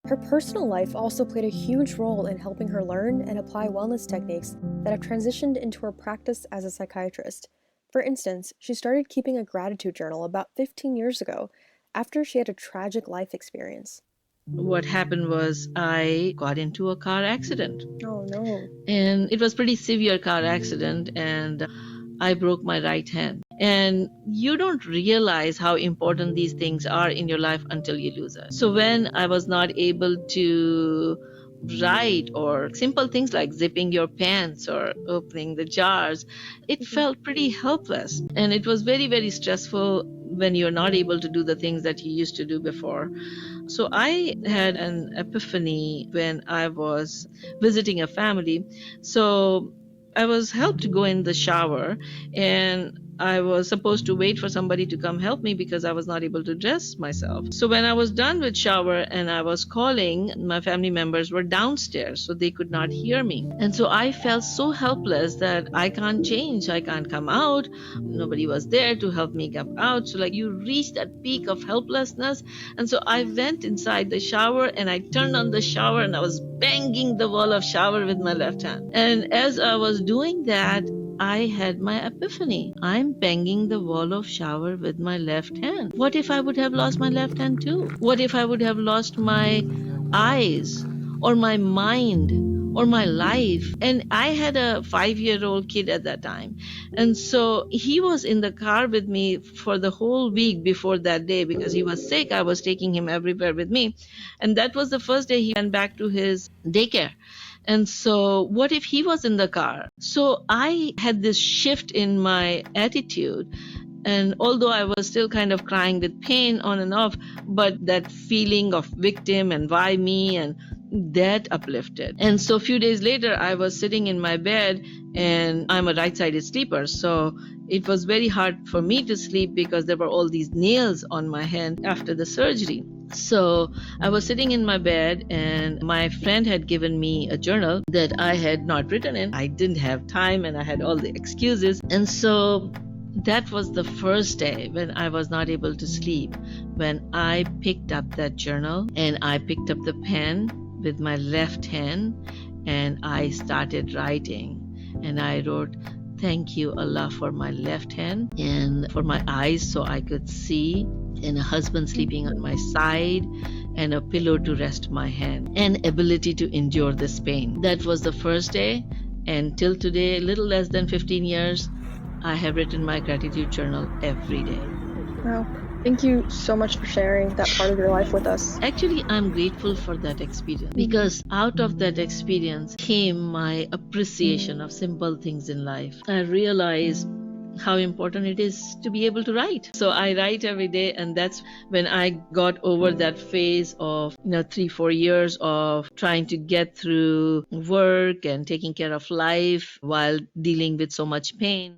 Her personal life also played a huge role in helping her learn and apply wellness techniques that have transitioned into her practice as a psychiatrist. For instance, she started keeping a gratitude journal about 15 years ago after she had a tragic life experience. What happened was I got into a car accident, Oh no. and it was pretty severe car accident, and I broke my right hand. And you don't realize how important these things are in your life until you lose it. So when I was not able to write or simple things like zipping your pants or opening the jars, it felt pretty helpless. And it was very, very stressful when you're not able to do the things that you used to do before. So I had an epiphany when I was visiting a family. So I was helped to go in the shower, and I was supposed to wait for somebody to come help me because I was not able to dress myself. So when I was done with shower and I was calling, my family members were downstairs, so they could not hear me. And so I felt so helpless that I can't change, I can't come out. Nobody was there to help me come out. So like you reach that peak of helplessness. And so I went inside the shower and I turned on the shower and I was banging the wall of shower with my left hand. And as I was doing that, I had my epiphany. I'm banging the wall of shower with my left hand. What if I would have lost my left hand too? What if I would have lost my eyes or my mind or my life? And I had a 5-year-old kid at that time. And so he was in the car with me for the whole week before that day because he was sick. I was taking him everywhere with me. And that was the first day he went back to his daycare. And so what if he was in the car? So I had this shift in my attitude. And although I was still kind of crying with pain on and off, but that feeling of victim and why me and that uplifted. And so a few days later, I was sitting in my bed, and I'm a right-sided sleeper. So it was very hard for me to sleep because there were all these nails on my hand after the surgery. So I was sitting in my bed, and my friend had given me a journal that I had not written in. I didn't have time and I had all the excuses. And so that was the first day when I was not able to sleep, when I picked up that journal and I picked up the pen with my left hand and I started writing. And I wrote, "Thank you, Allah, for my left hand and for my eyes so I could see, and a husband sleeping on my side, and a pillow to rest my hand, and ability to endure this pain." That was the first day, and till today, little less than 15 years, I have written my gratitude journal every day. Wow. Thank you so much for sharing that part of your life with us. Actually, I'm grateful for that experience because out of that experience came my appreciation of simple things in life. I realized how important it is to be able to write. So I write every day, and that's when I got over that phase of 3-4 years of trying to get through work and taking care of life while dealing with so much pain.